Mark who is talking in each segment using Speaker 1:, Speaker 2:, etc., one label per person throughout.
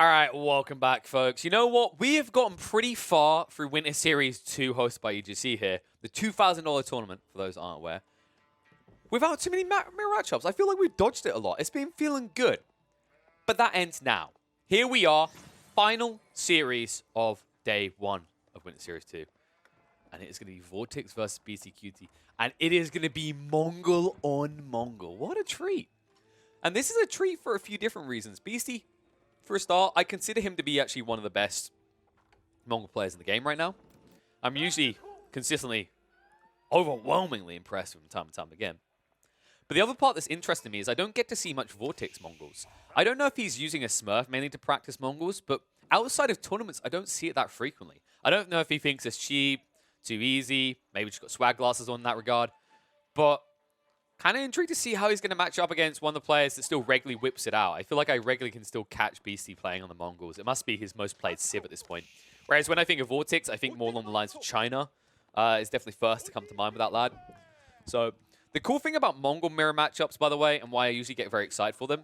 Speaker 1: All right, welcome back, folks. You know what? We have gotten pretty far through Winter Series 2 hosted by EGC here. The $2,000 tournament, for those who aren't aware. Without too many mirror matchups. I feel like we've dodged it a lot. It's been feeling good. But that ends now. Here we are, final series of day 1 of Winter Series 2. And it is going to be VortiX versus Beastyqt. And it is going to be Mongol on Mongol. What a treat. And this is a treat for a few different reasons. Beasty, for a start, I consider him to be actually one of the best Mongol players in the game right now. I'm usually consistently, overwhelmingly impressed with him time and time again. But the other part that's interesting to me is I don't get to see much VortiX Mongols. I don't know if he's using a Smurf mainly to practice Mongols, but outside of tournaments, I don't see it that frequently. I don't know if he thinks it's cheap, too easy, maybe just got swag glasses on in that regard, but kind of intrigued to see how he's going to match up against one of the players that still regularly whips it out. I feel like I regularly can still catch Beasty playing on the Mongols. It must be his most played Civ at this point. Whereas when I think of VortiX, I think more along the lines of China. Is definitely first to come to mind with that lad. So the cool thing about Mongol mirror matchups, by the way, and why I usually get very excited for them,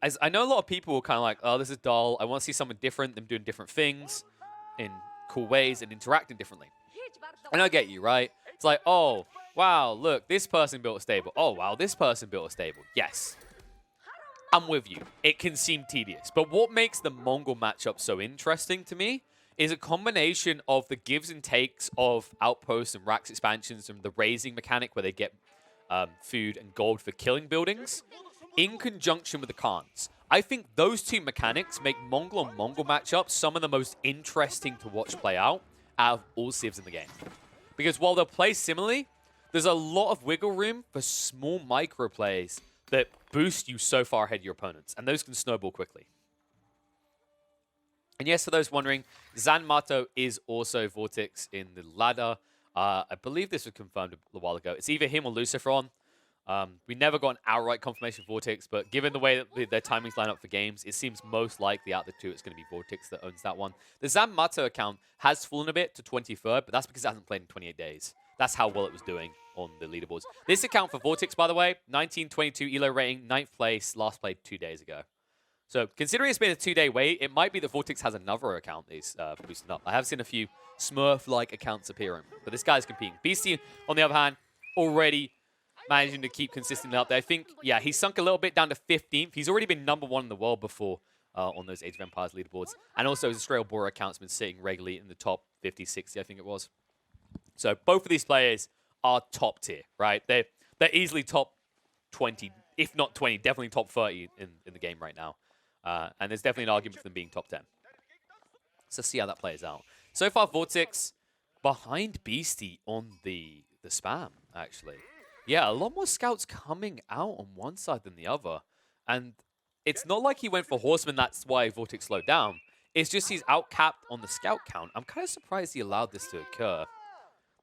Speaker 1: is I know a lot of people are kind of like, oh, this is dull. I want to see something different, them doing different things in cool ways and interacting differently. And I get you, right? It's like, oh, wow, look, this person built a stable. Oh, wow, this person built a stable. Yes. I'm with you. It can seem tedious. But what makes the Mongol matchup so interesting to me is a combination of the gives and takes of outposts and racks expansions and the raising mechanic where they get food and gold for killing buildings in conjunction with the Khans. I think those two mechanics make Mongol and Mongol matchups some of the most interesting to watch play out of all civs in the game. Because while they'll play similarly, there's a lot of wiggle room for small micro plays that boost you so far ahead of your opponents, and those can snowball quickly. And yes, for those wondering, Zanmato is also VortiX in the ladder. I believe this was confirmed a little while ago. It's either him or Luciferon. We never got an outright confirmation of VortiX, but given the way that their timings line up for games, it seems most likely out of the two it's going to be VortiX that owns that one. The Zanmato account has fallen a bit to 23rd, but that's because it hasn't played in 28 days. That's how well it was doing on the leaderboards. This account for VortiX, by the way, 1922 ELO rating, 9th place, last played 2 days ago. So considering it's been a 2-day wait, it might be that VortiX has another account he's boosting up. I have seen a few Smurf-like accounts appearing, but this guy's competing. Beasty, on the other hand, already managing to keep consistently up there. I think, yeah, he's sunk a little bit down to 15th. He's already been #1 in the world before on those Age of Empires leaderboards. And also his Australian Bora account's been sitting regularly in the top 50, 60, I think it was. So both of these players are top tier, right? They're easily top 20, if not 20, definitely top 30 in the game right now. And there's definitely an argument for them being top 10. So let's see how that plays out. So far, VortiX behind Beasty on the spam, actually. Yeah, a lot more scouts coming out on one side than the other. And it's not like he went for Horseman, that's why VortiX slowed down. It's just he's outcapped on the scout count. I'm kind of surprised he allowed this to occur.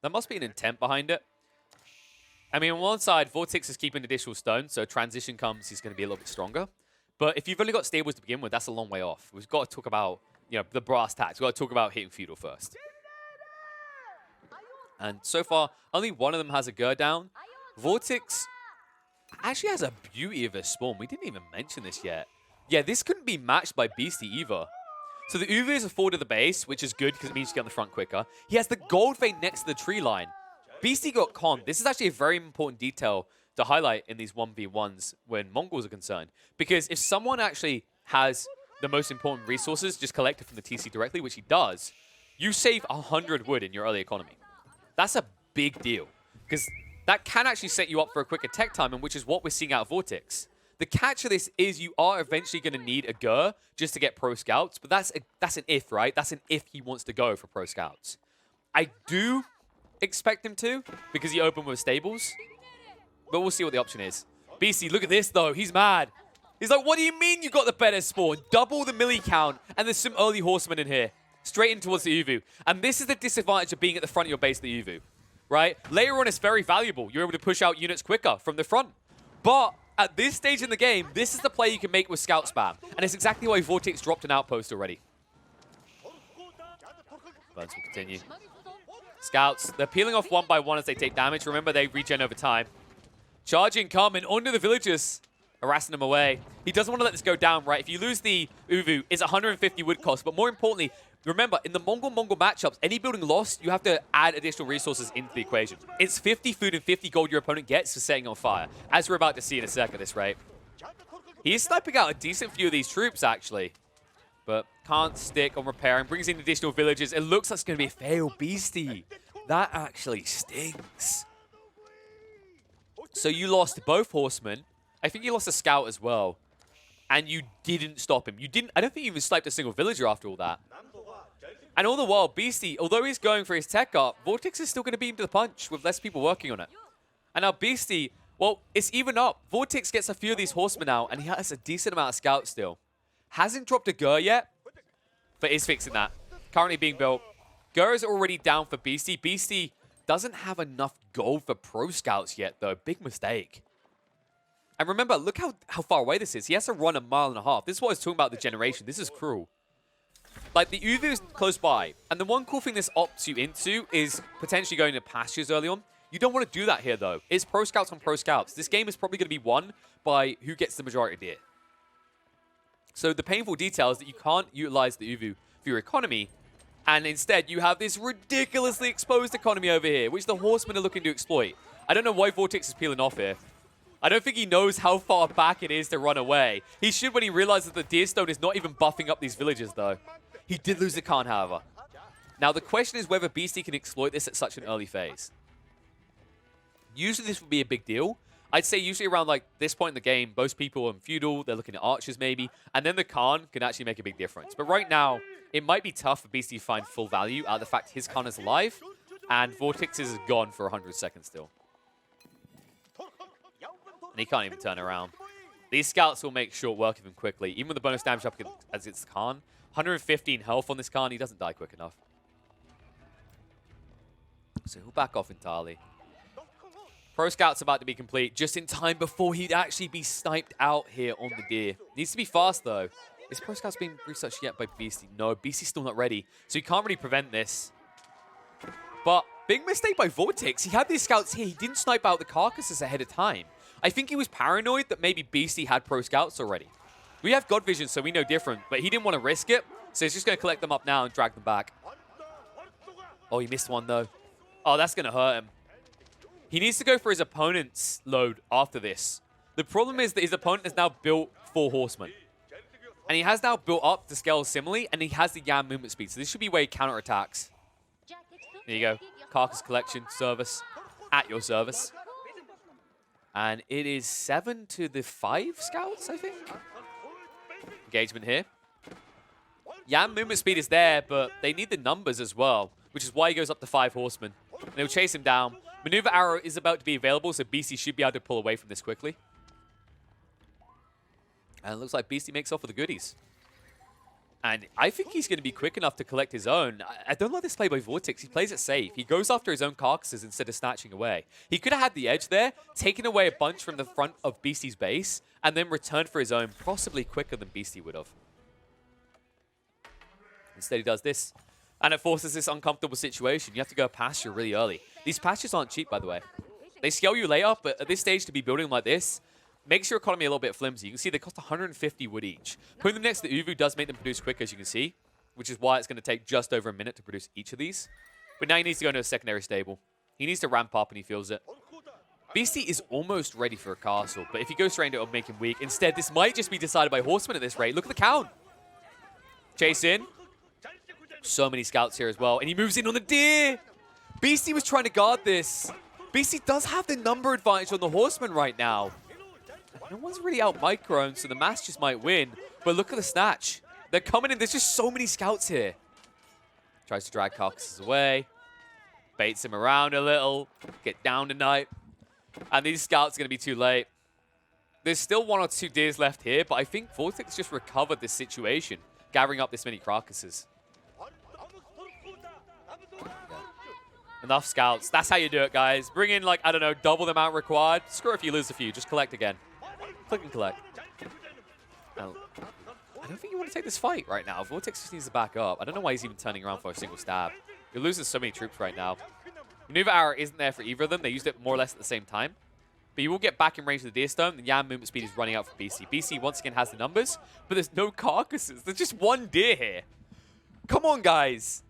Speaker 1: There must be an intent behind it. I mean, on one side, VortiX is keeping additional stone, so transition comes, he's going to be a little bit stronger. But if you've only got stables to begin with, that's a long way off. We've got to talk about, you know, the brass tacks. We've got to talk about hitting feudal first. And so far, only one of them has a Gur down. VortiX actually has a beauty of a spawn. We didn't even mention this yet. Yeah, this couldn't be matched by Beasty either. So the Uvu is a forward of the base, which is good because it means you get on the front quicker. He has the gold vein next to the tree line. Beasty got con. This is actually a very important detail to highlight in these 1v1s when Mongols are concerned. Because if someone actually has the most important resources just collected from the TC directly, which he does, you save 100 wood in your early economy. That's a big deal. Because that can actually set you up for a quicker tech time, which is what we're seeing out of VortiX. The catch of this is you are eventually going to need a Gur just to get pro scouts, but that's an if, right? That's an if he wants to go for pro scouts. I do expect him to, because he opened with stables, but we'll see what the option is. Beasty, look at this, though. He's mad. He's like, what do you mean you got the better spawn? Double the milli count, and there's some early horsemen in here. Straight in towards the Uvu. And this is the disadvantage of being at the front of your base, the Uvu. Right? Later on, it's very valuable. You're able to push out units quicker from the front. But at this stage in the game, this is the play you can make with scout spam. And it's exactly why VortiX dropped an outpost already. Burns will continue. Scouts, they're peeling off one by one as they take damage. Remember, they regen over time. Charging coming onto the villagers. harassing him away. He doesn't want to let this go down, right? If you lose the Uvu, it's 150 wood cost. But more importantly, remember, in the Mongol matchups, any building lost, you have to add additional resources into the equation. It's 50 food and 50 gold your opponent gets for setting on fire, as we're about to see in a sec at this rate. He is sniping out a decent few of these troops, actually. But can't stick on repairing. Brings in additional villages. It looks like it's going to be a fail. Beasty. That actually stinks. So you lost both horsemen. I think you lost a scout as well. And you didn't stop him. You didn't. I don't think you even sniped a single villager after all that. And all the while, Beasty, although he's going for his tech up, VortiX is still going to beat him to the punch with less people working on it. And now Beasty, well, it's even up. VortiX gets a few of these horsemen out, and he has a decent amount of scouts still. Hasn't dropped a Gur yet, but is fixing that. Currently being built. Gur is already down for Beasty. Beasty doesn't have enough gold for pro scouts yet, though. Big mistake. And remember, look how far away this is. He has to run 1.5 miles. This is what I was talking about, the generation. This is cruel. Like, the Uvu is close by. And the one cool thing this opts you into is potentially going to pastures early on. You don't want to do that here, though. It's pro scouts on pro scouts. This game is probably going to be won by who gets the majority deer. So the painful detail is that you can't utilize the Uvu for your economy. And instead, you have this ridiculously exposed economy over here, which the horsemen are looking to exploit. I don't know why VortiX is peeling off here. I don't think he knows how far back it is to run away. He should when he realizes that the Deerstone is not even buffing up these villages, though. He did lose the Khan, however. Now, the question is whether Beasty can exploit this at such an early phase. Usually, this would be a big deal. I'd say usually around like this point in the game, most people are in feudal, they're looking at archers maybe, and then the Khan can actually make a big difference. But right now, it might be tough for Beasty to find full value out of the fact his Khan is alive, and VortiX is gone for 100 seconds still. And he can't even turn around. These scouts will make short work of him quickly, even with the bonus damage up as it's Khan. 115 health on this Khan, he doesn't die quick enough. So he'll back off entirely. Pro Scout's about to be complete just in time before he'd actually be sniped out here on the deer. Needs to be fast, though. Is Pro Scout's being researched yet by Beasty? No, Beasty's still not ready, so he can't really prevent this. But big mistake by VortiX. He had these scouts here. He didn't snipe out the carcasses ahead of time. I think he was paranoid that maybe Beasty had Pro Scouts already. We have God Vision, so we know different, but he didn't want to risk it, so he's just going to collect them up now and drag them back. Oh, he missed one, though. Oh, that's going to hurt him. He needs to go for his opponent's load after this. The problem is that his opponent has now built 4 horsemen. And he has now built up to scale similarly, and he has the Yam movement speed. So this should be where he counterattacks. There you go. Carcass collection service at your service. And it is 7 to the 5 scouts, I think. Engagement here. Yam movement speed is there, but they need the numbers as well, which is why he goes up to 5 horsemen. And they'll chase him down. Maneuver arrow is about to be available, so Beasty should be able to pull away from this quickly. And it looks like Beasty makes off with the goodies. And I think he's going to be quick enough to collect his own. I don't like this play by VortiX. He plays it safe. He goes after his own carcasses instead of snatching away. He could have had the edge there, taken away a bunch from the front of Beasty's base, and then returned for his own, possibly quicker than Beasty would have. Instead, he does this. And it forces this uncomfortable situation. You have to go pasture really early. These pastures aren't cheap, by the way. They scale you later, but at this stage, to be building like this, makes your economy a little bit flimsy. You can see they cost 150 wood each. Putting them next to the Uvu does make them produce quick, as you can see, which is why it's going to take just over a minute to produce each of these. But now he needs to go into a secondary stable. He needs to ramp up, and he feels it. Beasty is almost ready for a castle, but if he goes straight into it, it'll make him weak. Instead, this might just be decided by horsemen at this rate. Look at the count. Chase in. So many scouts here as well, and he moves in on the deer. Beasty was trying to guard this. Beasty does have the number advantage on the horsemen right now. No one's really out microing, so the mass just might win. But look at the snatch. They're coming in. There's just so many scouts here. Tries to drag carcasses away. Baits him around a little. Get down tonight. And these scouts are going to be too late. There's still 1 or 2 deers left here, but I think VortiX just recovered this situation, gathering up this many carcasses. Enough scouts. That's how you do it, guys. Bring in, like, I don't know, double the amount required. Screw if you lose a few. Just collect again. Click and collect. Now, I don't think you want to take this fight right now. VortiX just needs to back up. I don't know why he's even turning around for a single stab. You're losing so many troops right now. Maneuver arrow isn't there for either of them. They used it more or less at the same time. But you will get back in range of the Deer Stone. The Yam movement speed is running out for BC. BC once again has the numbers, but there's no carcasses. There's just one deer here. Come on, guys.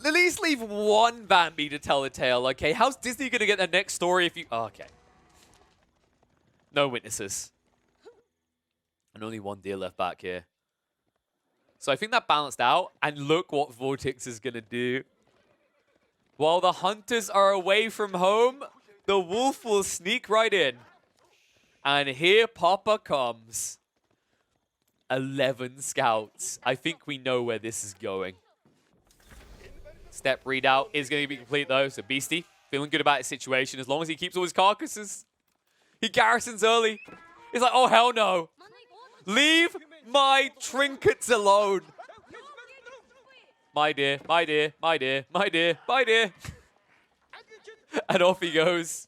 Speaker 1: At least leave one Bambi to tell the tale, okay? How's Disney going to get their next story if you... Oh, okay. No witnesses. And only one deer left back here. So I think that balanced out. And look what VortiX is going to do. While the hunters are away from home, the wolf will sneak right in. And here Papa comes. 11 scouts. I think we know where this is going. Step readout is going to be complete, though. So Beasty, feeling good about his situation as long as he keeps all his carcasses. He garrisons early. He's like, oh, hell no. Leave my trinkets alone. My dear, my dear, my dear, my dear, my dear. And off he goes.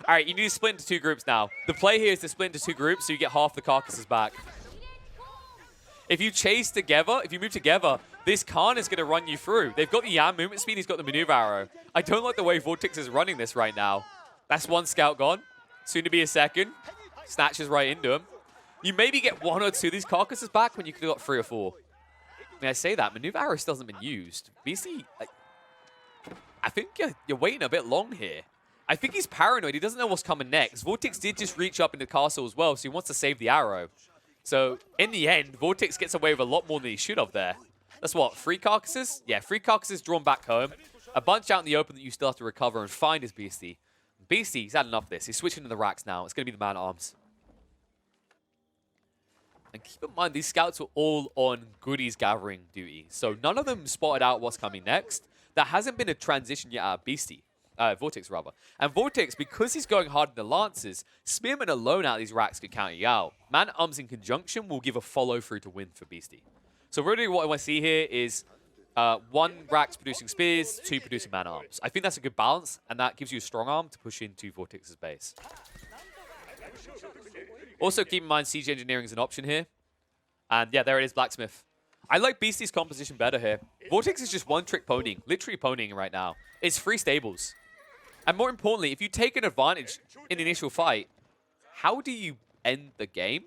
Speaker 1: All right, you need to split into 2 groups now. The play here is to split into 2 groups so you get half the carcasses back. If you chase together, if you move together, this Khan is going to run you through. They've got the Yam movement speed, he's got the maneuver arrow. I don't like the way VortiX is running this right now. That's 1 scout gone. Soon to be a second. Snatches right into him. You maybe get 1 or 2 of these carcasses back when you could have got 3 or 4. I mean, I say that, maneuver arrow still hasn't been used. BC, I think you're waiting a bit long here. I think he's paranoid. He doesn't know what's coming next. VortiX did just reach up into the castle as well, so he wants to save the arrow. So, in the end, VortiX gets away with a lot more than he should have there. That's what, 3 carcasses? Yeah, 3 carcasses drawn back home. A bunch out in the open that you still have to recover and find his Beasty. Beasty, he's had enough of this. He's switching to the racks now. It's going to be the man-at-arms. And keep in mind, these scouts were all on goodies gathering duty. So none of them spotted out what's coming next. There hasn't been a transition yet out of Beasty. VortiX, rather. And VortiX, because he's going hard in the Lances, Spearman alone out of these racks could count you out. Man-at-arms in conjunction will give a follow-through to win for Beasty. So really what I want to see here is 1 rack's producing spears, 2 producing man-at-arms. I think that's a good balance, and that gives you a strong arm to push into VortiX's base. Also, keep in mind, siege engineering is an option here. And yeah, there it is, blacksmith. I like Beasty's composition better here. VortiX is just one-trick ponying, literally ponying right now. It's 3 stables. And more importantly, if you take an advantage in the initial fight, how do you end the game?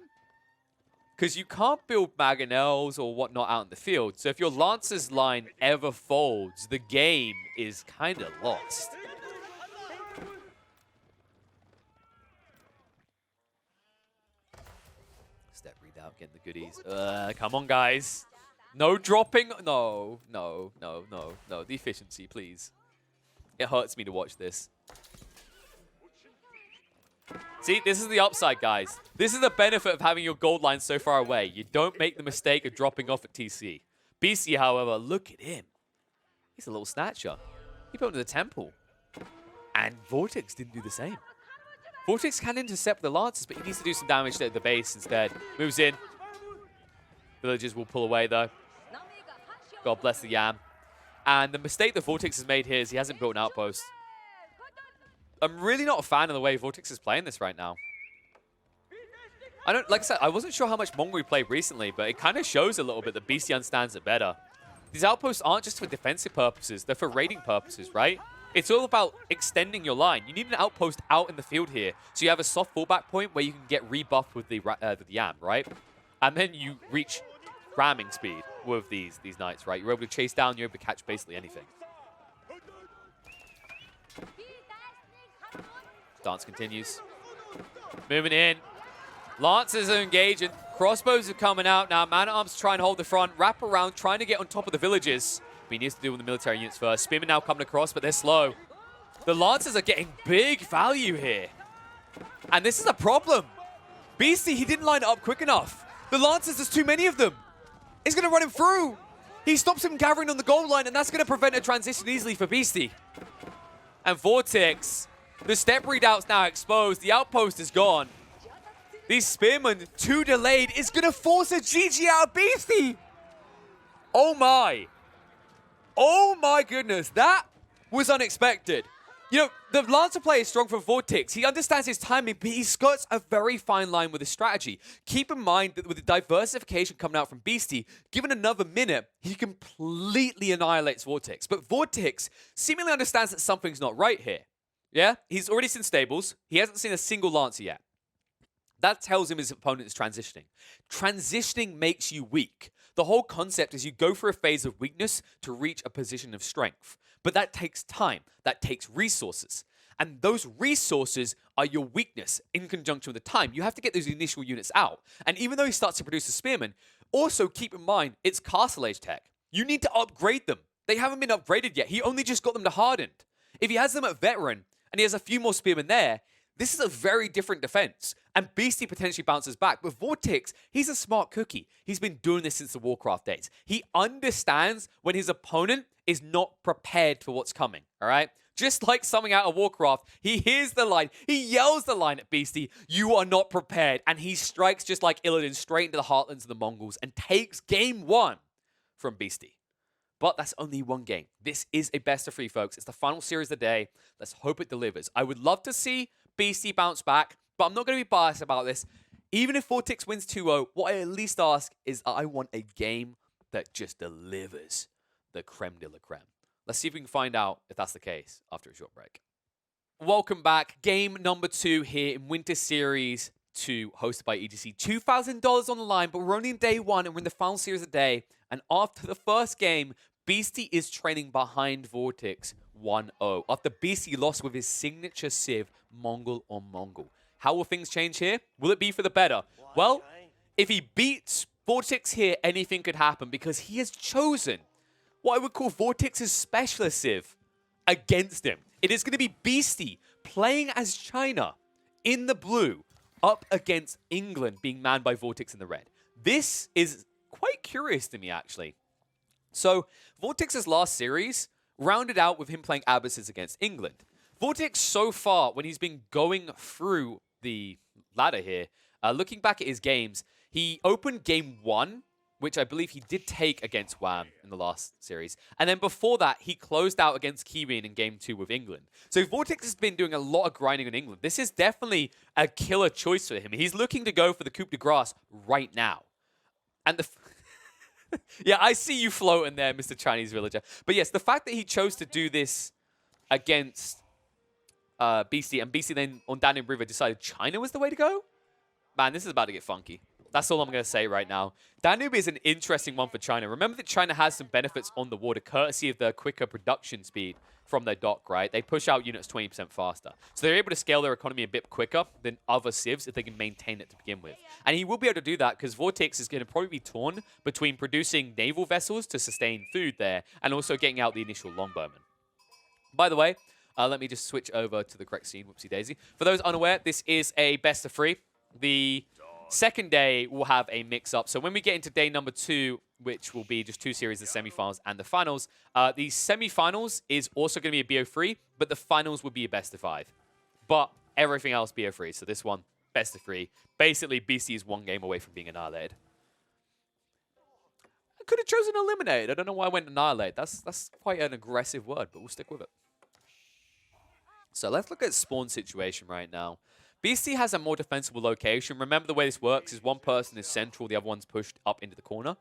Speaker 1: Because you can't build mangonels or whatnot out in the field. So if your Lancer's line ever folds, the game is kind of lost. Step readout, getting the goodies. Come on, guys. No dropping. No, no, no, no, no. The efficiency, please. It hurts me to watch this. See, this is the upside, guys. This is the benefit of having your gold line so far away. You don't make the mistake of dropping off at TC. BC, however, look at him. He's a little snatcher. He put him to the temple. And VortiX didn't do the same. VortiX can intercept the Lancers, but he needs to do some damage to the base instead. Moves in. Villagers will pull away, though. God bless the Yam. And the mistake that VortiX has made here is he hasn't built an outpost. I'm really not a fan of the way VortiX is playing this right now. Like I said, I wasn't sure how much Mongol we played recently, but it kind of shows a little bit that Beasty understands it better. These outposts aren't just for defensive purposes, they're for raiding purposes, right? It's all about extending your line. You need an outpost out in the field here, so you have a soft fallback point where you can get rebuffed with the Yam, right? And then you reach ramming speed with these knights, right? You're able to chase down, you're able to catch basically anything. Dance continues. Moving in. Lancers are engaging. Crossbows are coming out now. Man-at-arms try and hold the front. Wrap around, trying to get on top of the villages. But he needs to deal with the military units first. Spearmen now coming across, but they're slow. The Lancers are getting big value here. And this is a problem. Beasty, he didn't line it up quick enough. The Lancers, there's too many of them. He's going to run him through. He stops him gathering on the goal line, and that's going to prevent a transition easily for Beasty. And VortiX, the step readout's now exposed. The outpost is gone. These Spearmen, too delayed, is going to force a GG out of Beasty. Oh my. Oh my goodness. That was unexpected. You know, the Lancer play is strong for VortiX. He understands his timing, but he skirts a very fine line with his strategy. Keep in mind that with the diversification coming out from Beasty, given another minute, he completely annihilates VortiX. But VortiX seemingly understands that something's not right here. Yeah? He's already seen stables. He hasn't seen a single Lancer yet. That tells him his opponent is transitioning. Transitioning makes you weak. The whole concept is you go through a phase of weakness to reach a position of strength. But that takes time. That takes resources. And those resources are your weakness in conjunction with the time. You have to get those initial units out. And even though he starts to produce a spearman, also keep in mind, it's Castle Age tech. You need to upgrade them. They haven't been upgraded yet. He only just got them to hardened. If he has them at veteran and he has a few more spearmen there, this is a very different defense. And Beasty potentially bounces back. But VortiX, he's a smart cookie. He's been doing this since the Warcraft days. He understands when his opponent is not prepared for what's coming, all right? Just like something out of Warcraft, he hears the line, he yells the line at Beasty, "You are not prepared." And he strikes just like Illidan straight into the heartlands of the Mongols and takes game 1 from Beasty. But that's only one game. This is a best of 3, folks. It's the final series of the day. Let's hope it delivers. I would love to see Beasty bounce back, but I'm not going to be biased about this. Even if VortiX wins 2-0, what I at least ask is I want a game that just delivers the creme de la creme. Let's see if we can find out if that's the case after a short break. Welcome back. Game number 2 here in Winter Series 2, hosted by EGC. $2,000 on the line, but we're only in day 1 and we're in the final series of the day. And after the first game, Beasty is trailing behind VortiX 1-0. After Beasty lost with his signature Civ, Mongol on Mongol. How will things change here? Will it be for the better? Well, if he beats VortiX here, anything could happen because he has chosen what I would call VortiX's specialist Civ against him. It is going to be Beasty playing as China in the blue up against England being manned by VortiX in the red. This is quite curious to me, actually. So, VortiX's last series rounded out with him playing Abysses against England. VortiX so far, when he's been going through the ladder here, looking back at his games, he opened game 1, which I believe he did take against Wham in the last series. And then before that, he closed out against Kirin in game 2 with England. So VortiX has been doing a lot of grinding on England. This is definitely a killer choice for him. He's looking to go for the coup de grace right now. And the... yeah, I see you floating there, Mr. Chinese Villager. But yes, the fact that he chose to do this against Beasty, and Beasty then on Danube River decided China was the way to go? Man, this is about to get funky. That's all I'm going to say right now. Danube is an interesting one for China. Remember that China has some benefits on the water, courtesy of the quicker production speed from their dock, right? They push out units 20% faster. So they're able to scale their economy a bit quicker than other civs if they can maintain it to begin with. And he will be able to do that because VortiX is going to probably be torn between producing naval vessels to sustain food there and also getting out the initial longbowmen. By the way, let me just switch over to the correct scene. Whoopsie daisy. For those unaware, this is a best of 3. The second day will have a mix-up. So when we get into day number 2, which will be just 2 series of semifinals and the finals, the semifinals is also going to be a BO3, but the finals will be a best of 5. But everything else BO3. So this one, best of 3. Basically, BC is 1 game away from being annihilated. I could have chosen eliminate. I don't know why I went annihilate. That's quite an aggressive word, but we'll stick with it. So let's look at spawn situation right now. BC has a more defensible location. Remember the way this works is one person is central, the other one's pushed up into the corner.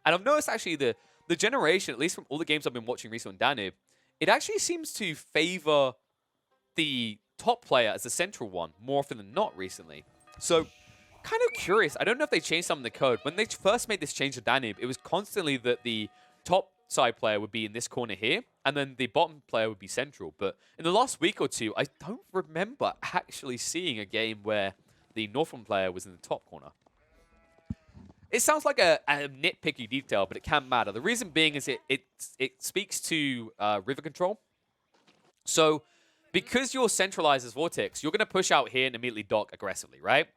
Speaker 1: And I've noticed actually the generation, at least from all the games I've been watching recently on Danube, it actually seems to favor the top player as the central one more often than not recently. So kind of curious. I don't know if they changed some of the code. When they first made this change to Danube, it was constantly that the top side player would be in this corner here, and then the bottom player would be central. But in the last week or two, I don't remember actually seeing a game where the northern player was in the top corner. It sounds like a nitpicky detail, but it can matter. The reason being is it speaks to river control. So because you're centralized as VortiX, you're going to push out here and immediately dock aggressively, right?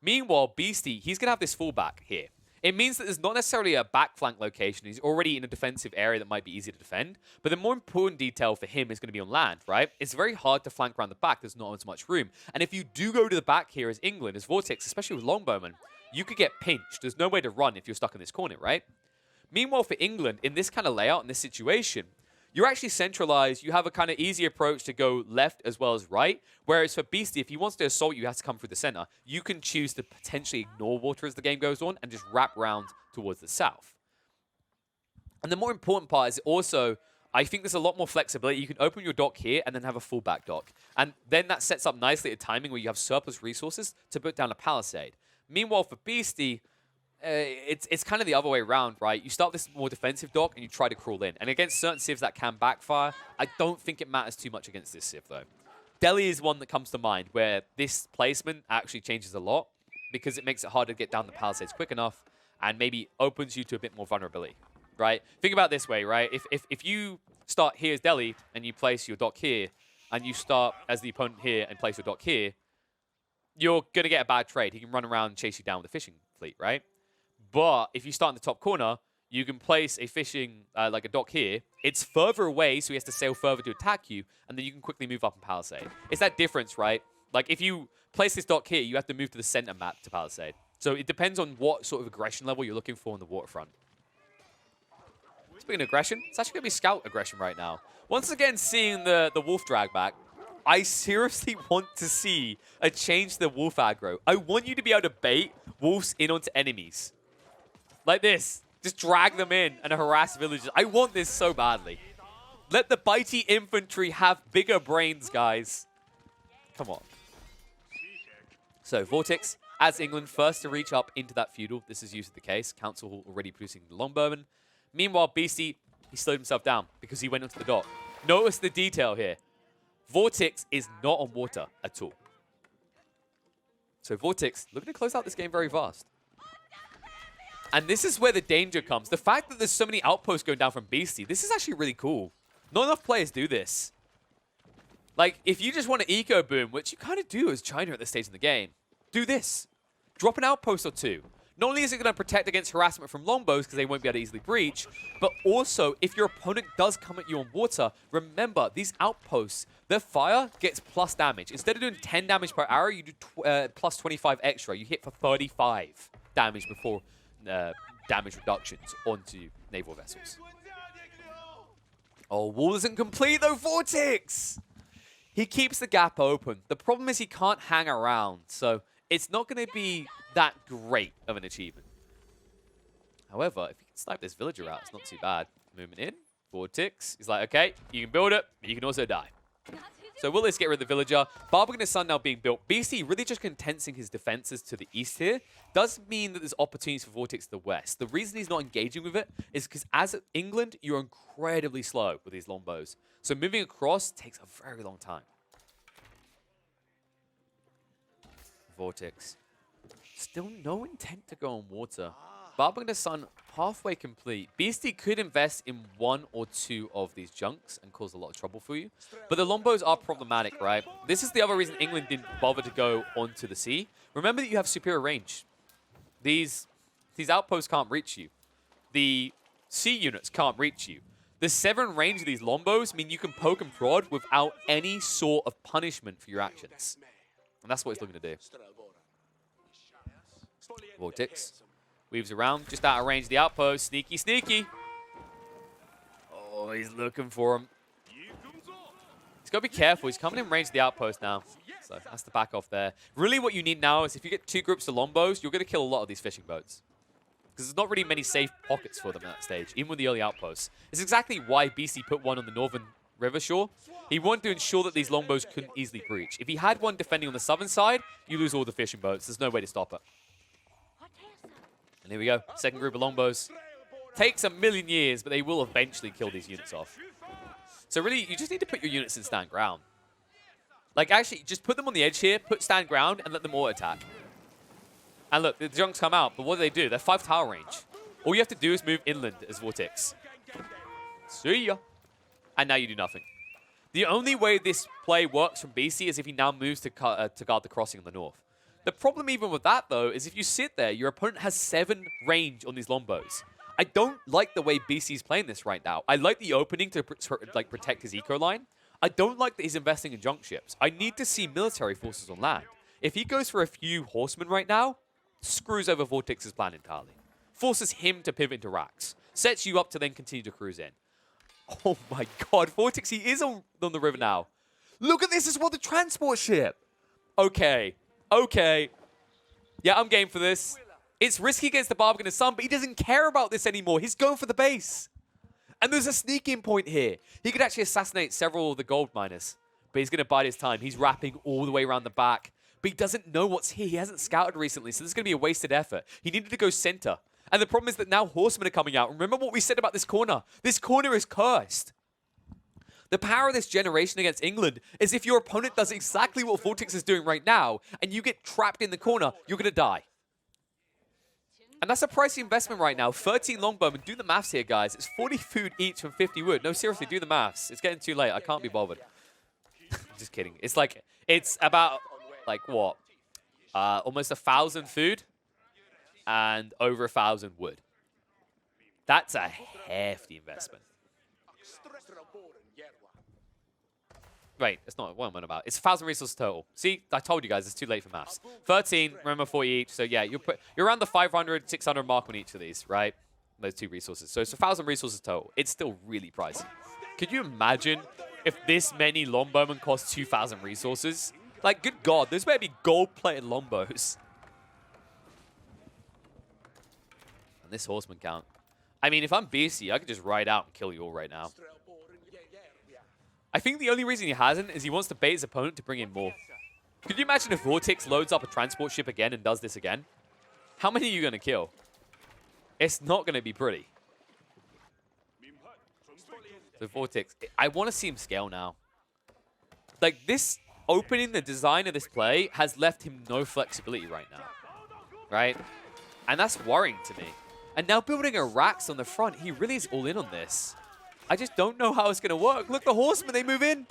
Speaker 1: Meanwhile, Beasty, he's going to have this fallback here. It means that there's not necessarily a back flank location. He's already in a defensive area that might be easy to defend. But the more important detail for him is going to be on land, right? It's very hard to flank around the back. There's not as much room. And if you do go to the back here as England, as VortiX, especially with longbowmen, you could get pinched. There's no way to run if you're stuck in this corner, right? Meanwhile, for England, in this kind of layout, in this situation, you're actually centralized. You have a kind of easy approach to go left as well as right. Whereas for Beasty, if he wants to assault you, he has to come through the center. You can choose to potentially ignore water as the game goes on and just wrap around towards the south. And the more important part is it also I think there's a lot more flexibility. You can open your dock here and then have a fullback dock. And then that sets up nicely a timing where you have surplus resources to put down a palisade. Meanwhile, for Beasty, it's kind of the other way around, right? You start this more defensive dock and you try to crawl in. And against certain civs that can backfire, I don't think it matters too much against this civ, though. Delhi is one that comes to mind where this placement actually changes a lot because it makes it harder to get down the palisades quick enough and maybe opens you to a bit more vulnerability. Right? Think about it this way, right? If you start here as Delhi and you place your dock here, and you start as the opponent here and place your dock here, you're going to get a bad trade. He can run around and chase you down with a fishing fleet, right? But if you start in the top corner, you can place a fishing, like a dock here. It's further away, so he has to sail further to attack you, and then you can quickly move up and palisade. It's that difference, right? Like, if you place this dock here, you have to move to the center map to palisade. So it depends on what sort of aggression level you're looking for on the waterfront. Speaking of aggression, it's actually going to be scout aggression right now. Once again, seeing the wolf drag back, I seriously want to see a change to the wolf aggro. I want you to be able to bait wolves in onto enemies. Like this. Just drag them in and harass villagers. I want this so badly. Let the bitey infantry have bigger brains, guys. Come on. So, VortiX, as England, first to reach up into that feudal. This is usually the case. Council already producing the longbowmen. Meanwhile, Beasty, he slowed himself down because he went onto the dock. Notice the detail here. VortiX is not on water at all. So VortiX looking to close out this game very fast. And this is where the danger comes. The fact that there's so many outposts going down from Beasty, this is actually really cool. Not enough players do this. Like, if you just want to eco boom, which you kind of do as China at this stage in the game, do this. Drop an outpost or two. Not only is it going to protect against harassment from longbows because they won't be able to easily breach, but also if your opponent does come at you on water, remember these outposts, their fire gets plus damage. Instead of doing 10 damage per arrow, you do plus 25 extra. You hit for 35 damage before damage reductions onto naval vessels. Oh, wall isn't complete though, VortiX! He keeps the gap open. The problem is he can't hang around, so it's not going to be that great of an achievement. However, if you can snipe this villager out, it's not too bad. Movement in, VortiX. He's like, okay, you can build it, but you can also die. So will this get rid of the villager? Barbican Sun now being built. Beasty really just condensing his defenses to the east here. Does mean that there's opportunities for VortiX to the west. The reason he's not engaging with it is because as England, you're incredibly slow with these longbows. So moving across takes a very long time. VortiX. Still no intent to go on water. Barbican Sun halfway complete. Beasty could invest in one or two of these junks and cause a lot of trouble for you. But the longbows are problematic, right? This is the other reason England didn't bother to go onto the sea. Remember that you have superior range. These outposts can't reach you. The sea units can't reach you. The 7 range of these longbows mean you can poke and prod without any sort of punishment for your actions. And that's what he's looking to do. VortiX weaves around, just out of range of the outpost. Sneaky, sneaky. Oh, he's looking for him. He's got to be careful. He's coming in range of the outpost now. So that's the back off there. Really what you need now is if you get 2 groups of longbows, you're going to kill a lot of these fishing boats. Because there's not really many safe pockets for them at that stage, even with the early outposts. It's exactly why BC put one on the northern river shore. He wanted to ensure that these longbows couldn't easily breach. If he had one defending on the southern side, you lose all the fishing boats. There's no way to stop it. And here we go. Second group of longbows. Takes a million years, but they will eventually kill these units off. So really, you just need to put your units in stand ground. Like, actually, just put them on the edge here, put stand ground, and let them auto-attack. And look, the junks come out, but what do? They're 5 tower range. All you have to do is move inland as VortiX. See ya. And now you do nothing. The only way this play works from BC is if he now moves to guard the crossing in the north. The problem even with that, though, is if you sit there, your opponent has 7 range on these longbows. I don't like the way BC's playing this right now. I like the opening to protect his eco line. I don't like that he's investing in junk ships. I need to see military forces on land. If he goes for a few horsemen right now, screws over VortiX's plan entirely. Forces him to pivot into racks. Sets you up to then continue to cruise in. Oh my god, VortiX, he is on the river now. Look at this as well, the transport ship. Okay. Okay. Yeah, I'm game for this. It's risky against the Barbican Sun, but he doesn't care about this anymore. He's going for the base. And there's a sneak-in point here. He could actually assassinate several of the gold miners. But he's going to bide his time. He's wrapping all the way around the back. But he doesn't know what's here. He hasn't scouted recently, so this is going to be a wasted effort. He needed to go center. And the problem is that now horsemen are coming out. Remember what we said about this corner? This corner is cursed. The power of this generation against England is if your opponent does exactly what VortiX is doing right now, and you get trapped in the corner, you're going to die. And that's a pricey investment right now. 13 longbowmen. Do the maths here, guys. It's 40 food each from 50 wood. No, seriously, do the maths. It's getting too late. I can't be bothered. Just kidding. It's like, it's about, like, what? Almost 1,000 food and over 1,000 wood. That's a hefty investment. Wait, it's not what I'm on about. It's 1,000 resources total. See, I told you guys, it's too late for maths. 13, remember 40 each. So yeah, you're around the 500, 600 mark on each of these, right? Those 2 resources. So it's 1,000 resources total. It's still really pricey. Could you imagine if this many longbowmen cost 2,000 resources? Like, good God, those better be gold-plated longbows. And this horseman count. I mean, if I'm Beastyqt, I could just ride out and kill you all right now. I think the only reason he hasn't is he wants to bait his opponent to bring in more. Could you imagine if VortiX loads up a transport ship again and does this again? How many are you going to kill? It's not going to be pretty. So VortiX, I want to see him scale now. Like, this opening, the design of this play has left him no flexibility right now. Right? And that's worrying to me. And now building a Rax on the front, he really is all in on this. I just don't know how it's going to work. Look, the horsemen, they move in.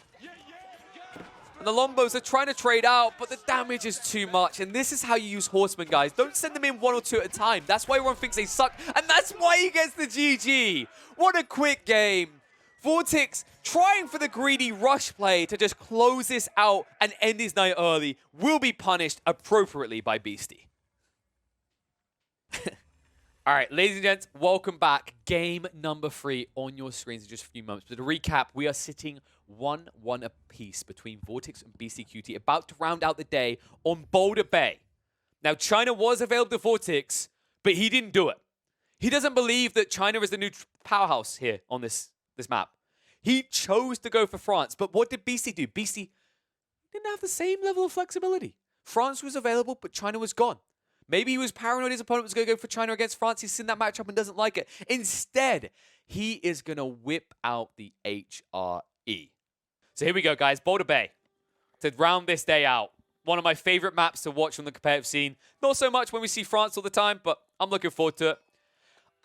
Speaker 1: And the longbows are trying to trade out, but the damage is too much. And this is how you use horsemen, guys. Don't send them in 1 or 2 at a time. That's why everyone thinks they suck. And that's why he gets the GG. What a quick game. VortiX trying for the greedy rush play to just close this out and end his night early will be punished appropriately by Beastyqt. All right, ladies and gents, welcome back. Game number 3 on your screens in just a few moments. But to recap, we are sitting 1-1 apiece between VortiX and BCQT, about to round out the day on Boulder Bay. Now, China was available to VortiX, but he didn't do it. He doesn't believe that China is the new powerhouse here on this map. He chose to go for France, but what did Beastyqt do? Beastyqt didn't have the same level of flexibility. France was available, but China was gone. Maybe he was paranoid his opponent was going to go for China against France. He's seen that matchup and doesn't like it. Instead, he is going to whip out the HRE. So here we go, guys. Boulder Bay to round this day out. One of my favorite maps to watch on the competitive scene. Not so much when we see France all the time, but I'm looking forward to it.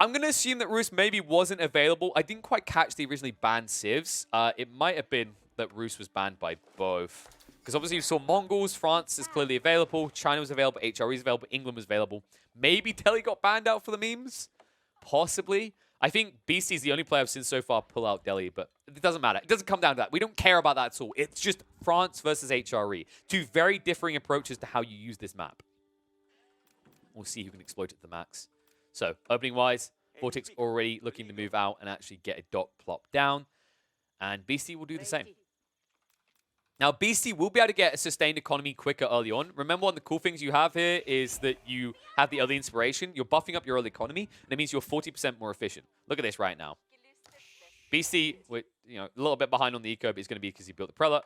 Speaker 1: I'm going to assume that Rus maybe wasn't available. I didn't quite catch the originally banned civs. It might have been that Rus was banned by both. Because obviously you saw Mongols, France is clearly available, China was available, HRE is available, England was available. Maybe Delhi got banned out for the memes? Possibly. I think Beastyqt is the only player I've seen so far pull out Delhi, but it doesn't matter. It doesn't come down to that. We don't care about that at all. It's just France versus HRE. 2 very differing approaches to how you use this map. We'll see who can exploit it to the max. So, opening-wise, VortiX already looking to move out and actually get a dock plop down. And Beastyqt will do the same. Now, Beastyqt will be able to get a sustained economy quicker early on. Remember, one of the cool things you have here is that you have the early inspiration. You're buffing up your early economy, and it means you're 40% more efficient. Look at this right now. Beastyqt, with, a little bit behind on the eco, but it's going to be because he built the prelate.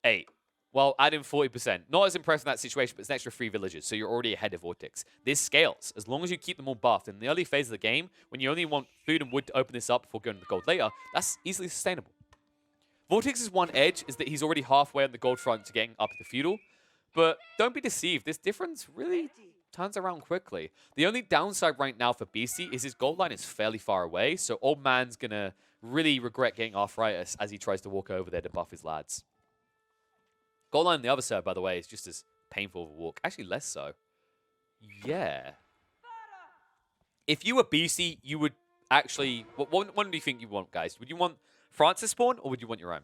Speaker 1: 8. Well, add in 40%. Not as impressive in that situation, but it's an extra 3 villages, so you're already ahead of VortiX. This scales. As long as you keep them all buffed, in the early phase of the game, when you only want food and wood to open this up before going to the gold later, that's easily sustainable. VortiX's one edge is that he's already halfway on the gold front to getting up to feudal. But don't be deceived, this difference really turns around quickly. The only downside right now for Beastyqt is his gold line is fairly far away, so old man's going to really regret getting arthritis as he tries to walk over there to buff his lads. Gold line on the other side, by the way, is just as painful of a walk. Actually, less so. Yeah. If you were Beastyqt, you would actually... What one do you think you want, guys? Would you want France's spawn, or would you want your own?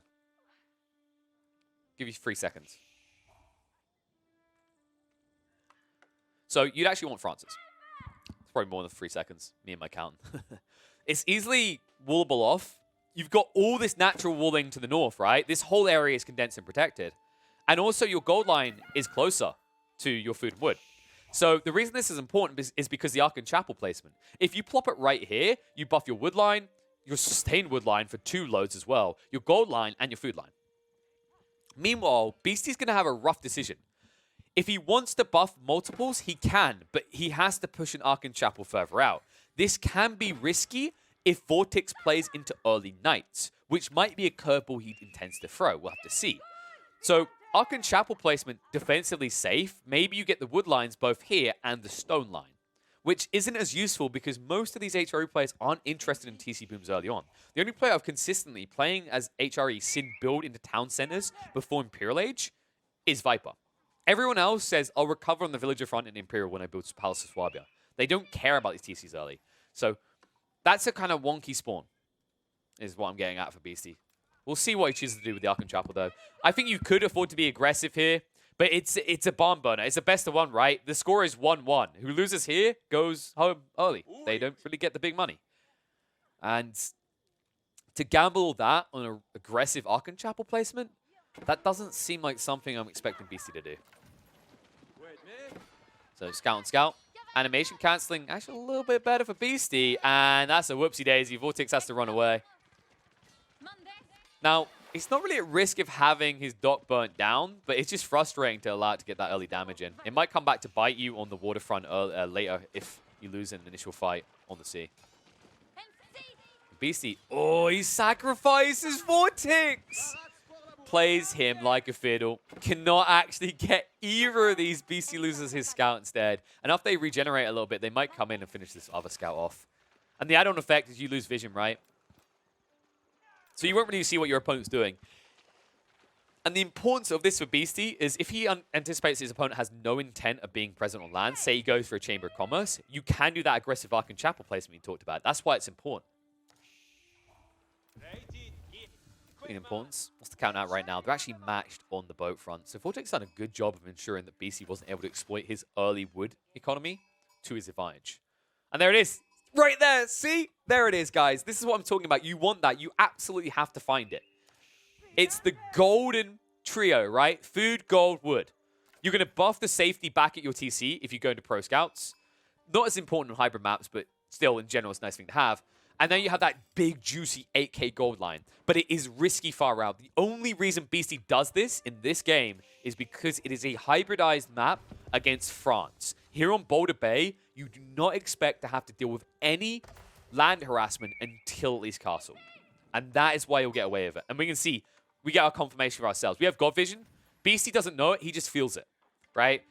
Speaker 1: Give you 3 seconds. So you'd actually want France's. It's probably more than 3 seconds, me and my count. It's easily wallable off. You've got all this natural walling to the north, right? This whole area is condensed and protected. And also your gold line is closer to your food and wood. So the reason this is important is because the Ark and Chapel placement. If you plop it right here, you buff your wood line, your sustained wood line for 2 loads as well, your gold line, and your food line. Meanwhile, Beasty's going to have a rough decision. If he wants to buff multiples, he can, but he has to push an Archon Chapel further out. This can be risky if VortiX plays into early Knights, which might be a curveball he intends to throw. We'll have to see. So, Archon Chapel placement, defensively safe. Maybe you get the wood lines both here and the stone line, which isn't as useful because most of these HRE players aren't interested in TC booms early on. The only player I've consistently playing as HRE Sin build into town centers before Imperial Age is Viper. Everyone else says, I'll recover on the villager front in Imperial when I build Palace of Swabia. They don't care about these TCs early. So that's a kind of wonky spawn, is what I'm getting at for Beasty. We'll see what he chooses to do with the Archon Chapel, though. I think you could afford to be aggressive here, but it's a barn burner. It's a best of one, right? The score is 1-1. Who loses here goes home early. They don't really get the big money. And to gamble that on an aggressive Archon Chapel placement, that doesn't seem like something I'm expecting Beasty to do. So scout on scout. Animation cancelling actually a little bit better for Beasty. And that's a whoopsie daisy. VortiX has to run away. Now, he's not really at risk of having his dock burnt down, but it's just frustrating to allow it to get that early damage in. It might come back to bite you on the waterfront later if you lose an initial fight on the sea. Beasty, oh, he sacrifices VortiX! Plays him like a fiddle. Cannot actually get either of these. Beasty loses his scout instead. And after they regenerate a little bit, they might come in and finish this other scout off. And the add-on effect is you lose vision, right? So you won't really see what your opponent's doing. And the importance of this for Beasty is if he anticipates his opponent has no intent of being present on land, say he goes for a Chamber of Commerce, you can do that aggressive Archon Chapel placement you talked about. That's why it's important. In importance, what's the count out right now? They're actually matched on the boat front. So VortiX done a good job of ensuring that Beasty wasn't able to exploit his early wood economy to his advantage. And there it is. Right there. See? There it is, guys. This is what I'm talking about. You want that. You absolutely have to find it. It's the golden trio, right? Food, gold, wood. You're going to buff the safety back at your TC if you go into Pro Scouts. Not as important on hybrid maps, but still, in general, it's a nice thing to have. And then you have that big, juicy 8k gold line. But it is risky far out. The only reason Beasty does this in this game is because it is a hybridized map against France. Here on Boulder Bay, you do not expect to have to deal with any land harassment until at least Castle. And that is why you'll get away with it. And we can see, we get our confirmation for ourselves. We have God Vision. Beasty doesn't know it, he just feels it, right?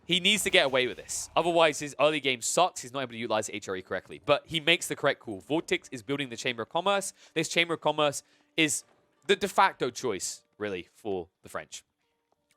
Speaker 1: He needs to get away with this. Otherwise, his early game sucks. He's not able to utilize HRE correctly. But he makes the correct call. VortiX is building the Chamber of Commerce. This Chamber of Commerce is the de facto choice, really, for the French.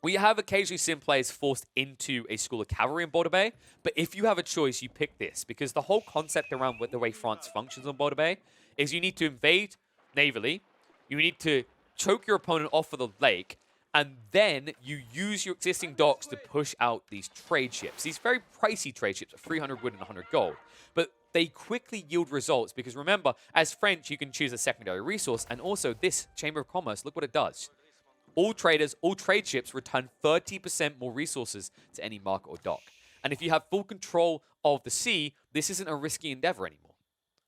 Speaker 1: We have occasionally seen players forced into a School of Cavalry in Boulder Bay. But if you have a choice, you pick this. Because the whole concept around the way France functions on Boulder Bay is you need to invade navally. You need to choke your opponent off of the lake. And then you use your existing docks to push out these trade ships. These very pricey trade ships at 300 wood and 100 gold. But they quickly yield results because remember, as French, you can choose a secondary resource. And also this Chamber of Commerce, look what it does. All traders, all trade ships return 30% more resources to any market or dock. And if you have full control of the sea, this isn't a risky endeavor anymore.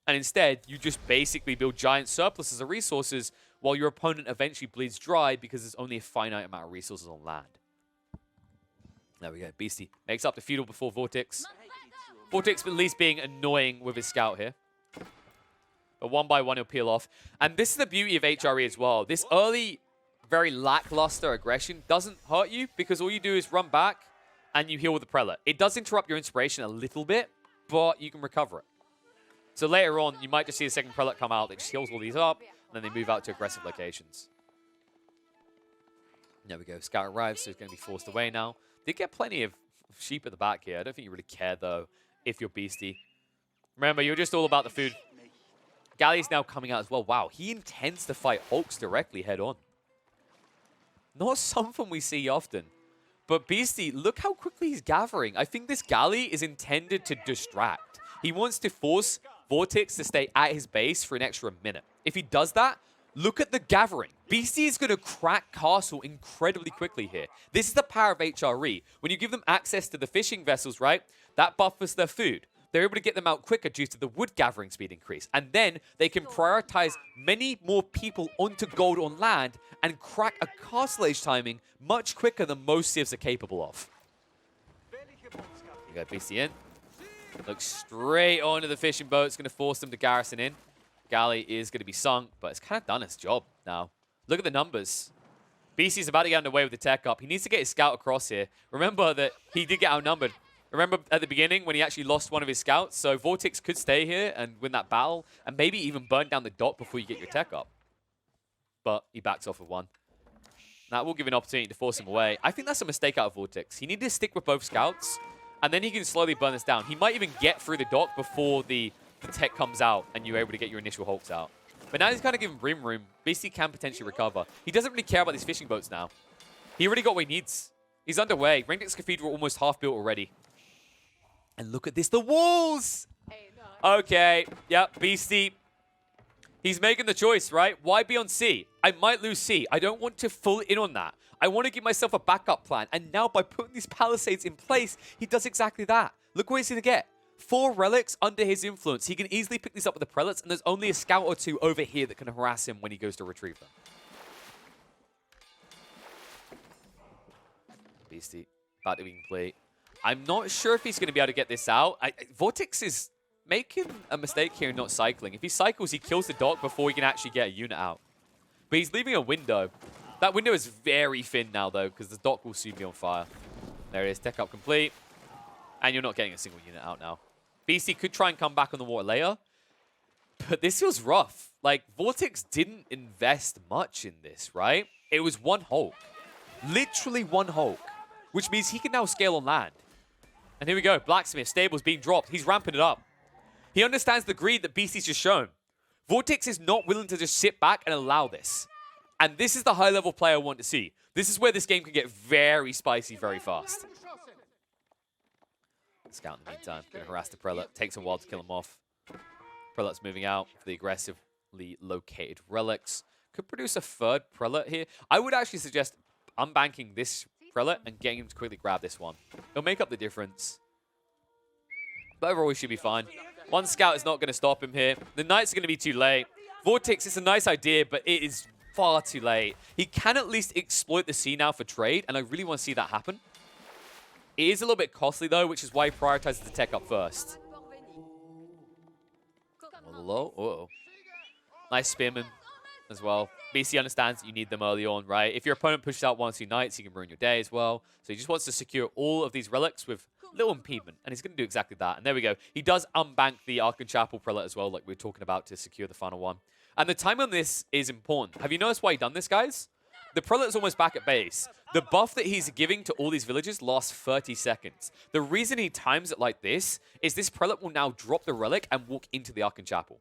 Speaker 1: And instead, you just basically build giant surpluses of resources while your opponent eventually bleeds dry because there's only a finite amount of resources on land. There we go. Beasty makes up the feudal before VortiX. VortiX at least being annoying with his scout here. But one by one, he'll peel off. And this is the beauty of HRE as well. This early, very lackluster aggression doesn't hurt you because all you do is run back and you heal with the Prelate. It does interrupt your inspiration a little bit, but you can recover it. So later on, you might just see a second Prelate come out that just heals all these up, and then they move out to aggressive locations. There we go. Scout arrives, so he's going to be forced away now. Did get plenty of sheep at the back here. I don't think you really care, though, if you're Beasty. Remember, you're just all about the food. Galley's now coming out as well. Wow, he intends to fight Hulks directly head-on. Not something we see often. But Beasty, look how quickly he's gathering. I think this Galley is intended to distract. He wants to force VortiX to stay at his base for an extra minute. If he does that, look at the gathering. Beasty is going to crack Castle incredibly quickly here. This is the power of HRE. When you give them access to the fishing vessels, right, that buffers their food. they're able to get them out quicker due to the wood gathering speed increase. And then they can prioritize many more people onto gold on land and crack a castle age timing much quicker than most civs are capable of. You got Beasty in. Looks straight onto the fishing boat. It's going to force them to garrison in. Galley is going to be sunk, but it's kind of done its job now. Look at the numbers. Beasty's about to get underway with the tech up. He needs to get his scout across here. Remember that he did get outnumbered. Remember at the beginning when he actually lost one of his scouts? So VortiX could stay here and win that battle and maybe even burn down the dock before you get your tech up. But he backs off with one. That will give an opportunity to force him away. I think that's a mistake out of VortiX. He needed to stick with both scouts, and then he can slowly burn this down. He might even get through the dock before the tech comes out and you're able to get your initial hulks out. But now he's kind of giving room. Beasty can potentially recover. He doesn't really care about these fishing boats now. He already got what he needs. He's underway. VortiX Cathedral almost half built already. And look at this, the walls! Okay, yep, Beasty. He's making the choice, right? Why be on C? I might lose C. I don't want to full in on that. I want to give myself a backup plan. And now by putting these palisades in place, he does exactly that. Look what he's going to get. 4 relics under his influence. He can easily pick these up with the prelates, and there's only a scout or 2 over here that can harass him when he goes to retrieve them. Beasty, about to be complete. I'm not sure if he's going to be able to get this out. VortiX is making a mistake here and not cycling. If he cycles, he kills the dock before he can actually get a unit out. But he's leaving a window. That window is very thin now, though, because the dock will soon be on fire. There it is, tech up complete. And you're not getting a single unit out now. Beasty could try and come back on the water later. But this was rough. Like, VortiX didn't invest much in this, right? It was 1 Hulk. Literally 1 Hulk. Which means he can now scale on land. And here we go. Blacksmith, stables being dropped. He's ramping it up. He understands the greed that Beasty's just shown. VortiX is not willing to just sit back and allow this. And this is the high-level player I want to see. This is where this game can get very spicy very fast. Scout in the meantime. Going to harass the prelate. Takes a while to kill him off. Prelate's moving out for the aggressively located relics. Could produce a 3rd prelate here. I would actually suggest unbanking this prelate and getting him to quickly grab this one. It'll make up the difference. But overall, he should be fine. 1 scout is not going to stop him here. The knights are going to be too late. VortiX, it's a nice idea, but it is far too late. He can at least exploit the sea now for trade, and I really want to see that happen. It is a little bit costly, though, which is why he prioritizes the tech up first. Low. Uh-oh. Nice spearman as well. Beasty understands that you need them early on, right? If your opponent pushes out 1 or 2 knights, he can ruin your day as well. So he just wants to secure all of these relics with little impediment, and he's going to do exactly that. And there we go. He does unbank the Archon Chapel prelate as well, like we were talking about, to secure the final one. And the time on this is important. Have you noticed why he done this, guys? The prelate's almost back at base. The buff that he's giving to all these villages lasts 30 seconds. The reason he times it like this is this prelate will now drop the relic and walk into the Archon Chapel.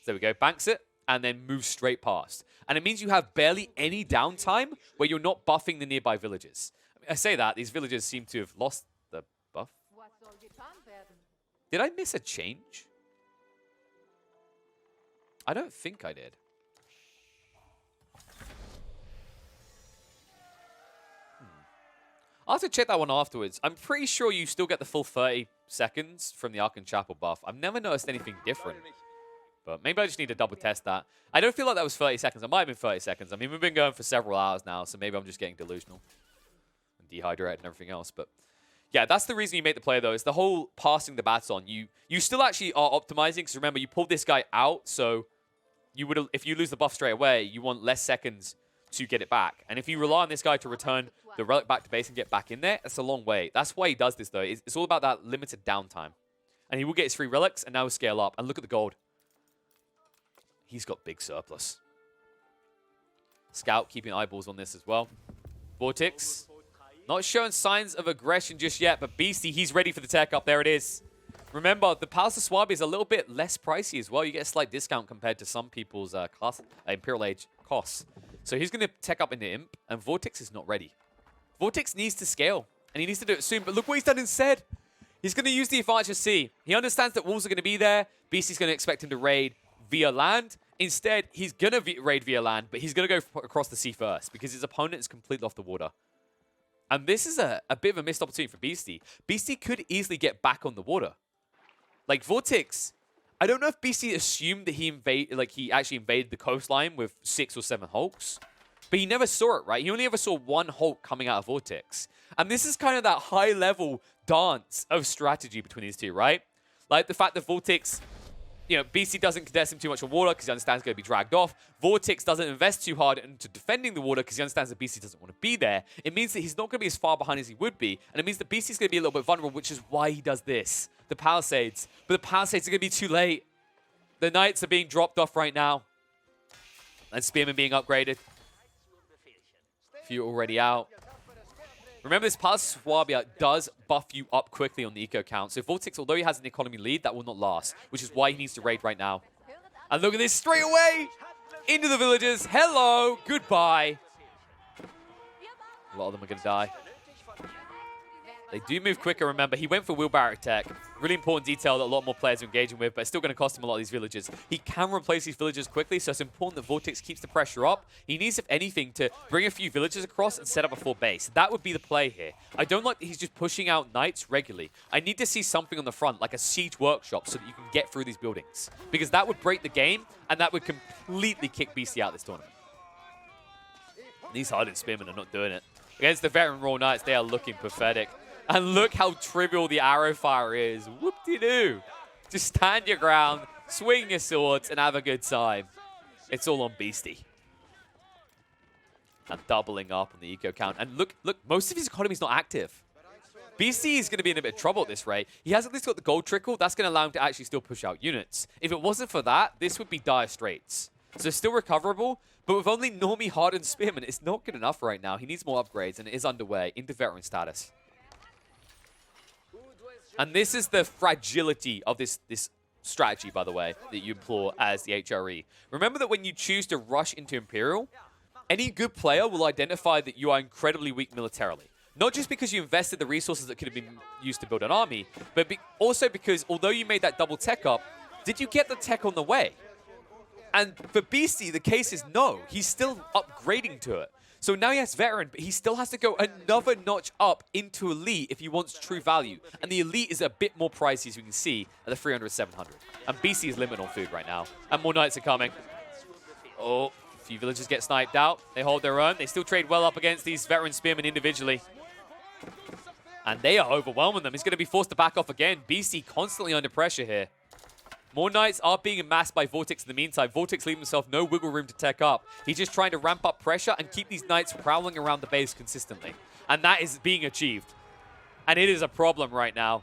Speaker 1: So there we go. Banks it and then moves straight past. And it means you have barely any downtime where you're not buffing the nearby villages. I say that. These villages seem to have lost the buff. Did I miss a change? I don't think I did. I'll have to check that one afterwards. I'm pretty sure you still get the full 30 seconds from the Archon Chapel buff. I've never noticed anything different. But maybe I just need to double test that. I don't feel like that was 30 seconds. It might have been 30 seconds. I mean, we've been going for several hours now, so maybe I'm just getting delusional. And dehydrated and everything else. But yeah, that's the reason you make the play, though. It's the whole passing the bats on. You still actually are optimizing, because remember, you pulled this guy out, so you would, if you lose the buff straight away, you want less seconds to get it back. And if you rely on this guy to return the relic back to base and get back in there, that's a long way. That's why he does this, though. It's all about that limited downtime. And he will get his 3 relics, and now he'll scale up. And look at the gold. He's got big surplus. Scout keeping eyeballs on this as well. VortiX not showing signs of aggression just yet, but Beasty, he's ready for the tech up. There it is. Remember, the Palace of Swabi is a little bit less pricey as well. You get a slight discount compared to some people's Imperial Age costs. So he's going to tech up into Imp, and VortiX is not ready. VortiX needs to scale, and he needs to do it soon. But look what he's done instead. He's going to use the advantage of sea. He understands that walls are going to be there. Beasty's going to expect him to raid via land. Instead, he's going to raid via land, but he's going to go across the sea first because his opponent is completely off the water. And this is a bit of a missed opportunity for Beasty. Beasty could easily get back on the water. Like, VortiX, I don't know if BC assumed that he actually invaded the coastline with 6 or 7 Hulks, but he never saw it, right? He only ever saw 1 Hulk coming out of VortiX. And this is kind of that high-level dance of strategy between these two, right? Like, the fact that VortiX, you know, BC doesn't contest him too much on water because he understands he's going to be dragged off. VortiX doesn't invest too hard into defending the water because he understands that BC doesn't want to be there. It means that he's not going to be as far behind as he would be. And it means that BC's going to be a little bit vulnerable, which is why he does this. The Palisades. But the Palisades are going to be too late. The Knights are being dropped off right now. And Spearman being upgraded. Few already out. Remember, this Palace Swabia does buff you up quickly on the eco count. So VortiX, although he has an economy lead, that will not last, which is why he needs to raid right now. And look at this, straight away into the villagers. Hello, goodbye. A lot of them are going to die. They do move quicker, remember. He went for wheelbarrow tech. Really important detail that a lot more players are engaging with, but it's still going to cost him a lot of these villagers. He can replace these villagers quickly, so it's important that VortiX keeps the pressure up. He needs, if anything, to bring a few villagers across and set up a full base. That would be the play here. I don't like that he's just pushing out knights regularly. I need to see something on the front, like a siege workshop, so that you can get through these buildings. Because that would break the game, and that would completely kick BC out this tournament. These hardened spearmen are not doing it. Against the veteran Royal Knights, they are looking pathetic. And look how trivial the arrow fire is. Whoop-de-doo. Just stand your ground, swing your swords, and have a good time. It's all on Beasty. And doubling up on the eco count. And look, most of his economy is not active. Beasty is going to be in a bit of trouble at this rate. He has at least got the gold trickle. That's going to allow him to actually still push out units. If it wasn't for that, this would be dire straits. So still recoverable, but with only Normie hardened spearmen, it's not good enough right now. He needs more upgrades, and it is underway into veteran status. And this is the fragility of this strategy, by the way, that you employ as the HRE. Remember that when you choose to rush into Imperial, any good player will identify that you are incredibly weak militarily. Not just because you invested the resources that could have been used to build an army, but also because although you made that double tech up, did you get the tech on the way? And for Beastie, the case is no. He's still upgrading to it. So now he has veteran, but he still has to go another notch up into elite if he wants true value. And the elite is a bit more pricey, as you can see, at the 300, 700. And BC is limited on food right now. And more knights are coming. Oh, a few villagers get sniped out. They hold their own. They still trade well up against these veteran spearmen individually. And they are overwhelming them. He's going to be forced to back off again. BC constantly under pressure here. More knights are being amassed by VortiX in the meantime. VortiX leaving himself no wiggle room to tech up. He's just trying to ramp up pressure and keep these knights prowling around the base consistently. And that is being achieved. And it is a problem right now.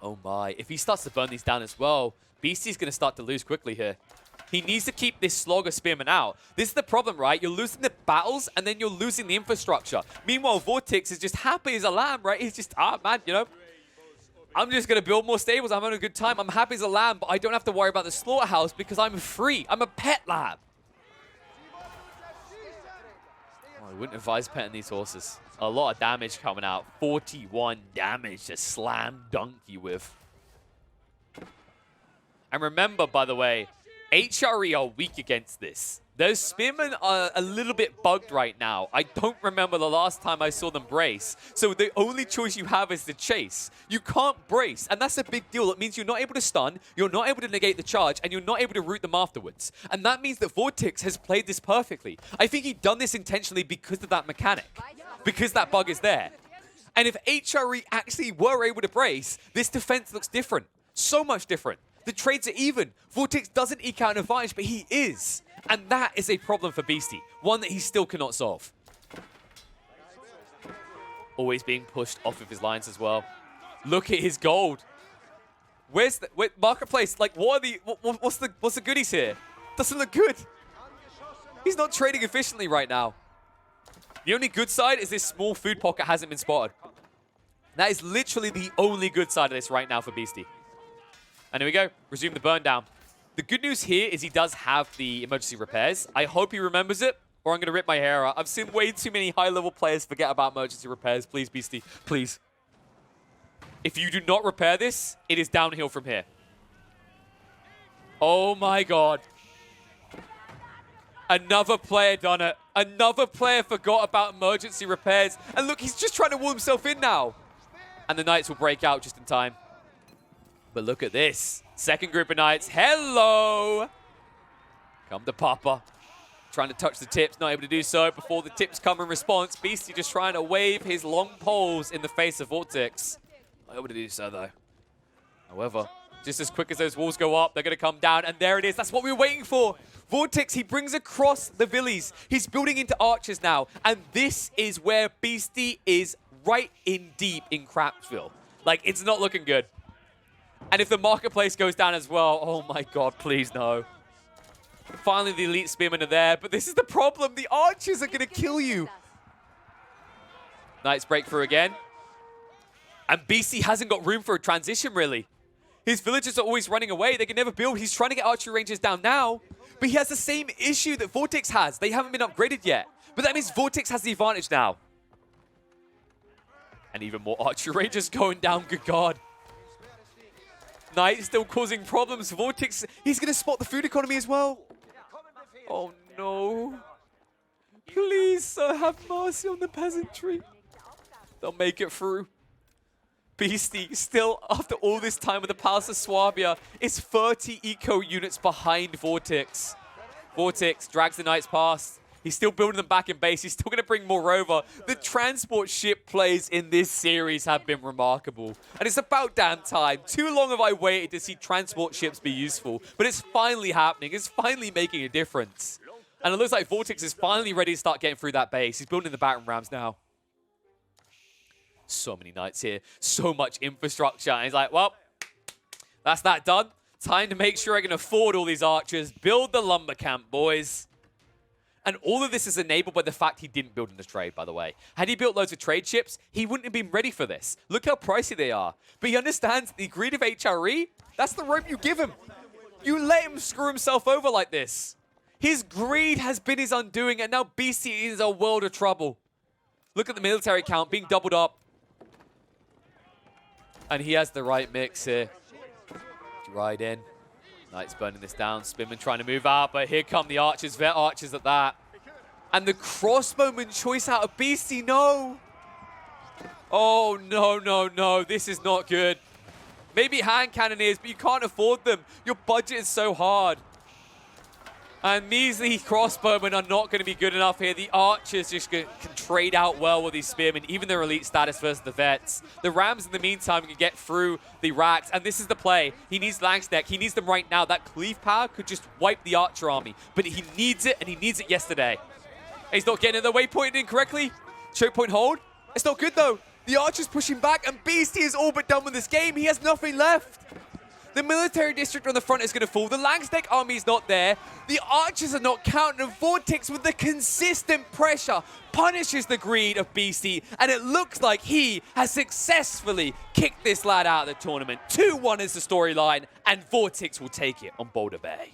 Speaker 1: Oh my. If he starts to burn these down as well, Beastie's going to start to lose quickly here. He needs to keep this slog of spearmen out. This is the problem, right? You're losing the battles and then you're losing the infrastructure. Meanwhile, VortiX is just happy as a lamb, right? He's just, man, you know, I'm just going to build more stables. I'm having a good time. I'm happy as a lamb, but I don't have to worry about the slaughterhouse because I'm free. I'm a pet lamb. Oh, I wouldn't advise petting these horses. A lot of damage coming out. 41 damage to slam dunk you with. And remember, by the way, HRE are weak against this. Those spearmen are a little bit bugged right now. I don't remember the last time I saw them brace. So the only choice you have is to chase. You can't brace, and that's a big deal. It means you're not able to stun, you're not able to negate the charge, and you're not able to root them afterwards. And that means that VortiX has played this perfectly. I think he'd done this intentionally because of that mechanic, because that bug is there. And if HRE actually were able to brace, this defense looks different. So much different. The trades are even. VortiX doesn't eke out an advantage, but he is. And that is a problem for Beastie. One that he still cannot solve. Always being pushed off of his lines as well. Look at his gold. Where's the marketplace? Like, what are the what's the goodies here? Doesn't look good. He's not trading efficiently right now. The only good side is this small food pocket hasn't been spotted. That is literally the only good side of this right now for Beastie. And here we go. Resume the burn down. The good news here is he does have the emergency repairs. I hope he remembers it, or I'm going to rip my hair out. I've seen way too many high-level players forget about emergency repairs. Please, Beastie. Please. If you do not repair this, it is downhill from here. Oh my god. Another player done it. Another player forgot about emergency repairs. And look, he's just trying to wall himself in now. And the Knights will break out just in time. But look at this. Second group of knights. Hello! Come to Papa. Trying to touch the tips, not able to do so before the tips come in response. Beasty just trying to wave his long poles in the face of VortiX. Not able to do so, though. However, just as quick as those walls go up, they're going to come down, and there it is. That's what we were waiting for. VortiX, he brings across the villies. He's building into archers now, and this is where Beasty is right in deep in Crapsville. Like, it's not looking good. And if the marketplace goes down as well, oh my god, please no. Finally, the elite spearmen are there, but this is the problem. The archers are going to kill you. Knights break through again. And Beasty hasn't got room for a transition, really. His villagers are always running away. They can never build. He's trying to get archery ranges down now, but he has the same issue that VortiX has. They haven't been upgraded yet, but that means VortiX has the advantage now. And even more archery ranges going down, good god. Knight still causing problems. VortiX, he's going to spot the food economy as well. Oh no. Please, sir, have mercy on the peasantry. They'll make it through. Beasty, still, after all this time with the Palace of Swabia, is 30 eco units behind VortiX. VortiX drags the Knights past. He's still building them back in base. He's still going to bring more over. The transport ship plays in this series have been remarkable. And it's about damn time. Too long have I waited to see transport ships be useful. But it's finally happening. It's finally making a difference. And it looks like VortiX is finally ready to start getting through that base. He's building the battering rams now. So many Knights here. So much infrastructure. And he's like, well, that's that done. Time to make sure I can afford all these archers. Build the lumber camp, boys. And all of this is enabled by the fact he didn't build in the trade, by the way. Had he built loads of trade ships, he wouldn't have been ready for this. Look how pricey they are. But he understands the greed of HRE. That's the rope you give him. You let him screw himself over like this. His greed has been his undoing, and now Beasty is a world of trouble. Look at the military count being doubled up. And he has the right mix here. Right in. Knights burning this down. Spearman trying to move out, but here come the archers. Vet archers at that. And the crossbowman choice out of Beasty. No. Oh, no, no, no. This is not good. Maybe hand cannoneers, but you can't afford them. Your budget is so hard. And measly crossbowmen are not going to be good enough here. The archers just can trade out well with these spearmen, even their elite status versus the vets. The rams, in the meantime, can get through the racks. And this is the play. He needs Langstack. He needs them right now. That cleave power could just wipe the archer army. But he needs it, and he needs it yesterday. He's not getting it the waypoint incorrectly. Choke point hold. It's not good, though. The archer's pushing back, and Beasty is all but done with this game. He has nothing left. The military district on the front is going to fall. The Langstack army is not there. The archers are not counting. And VortiX, with the consistent pressure, punishes the greed of Beasty. And it looks like he has successfully kicked this lad out of the tournament. 2-1 is the storyline, and VortiX will take it on Boulder Bay.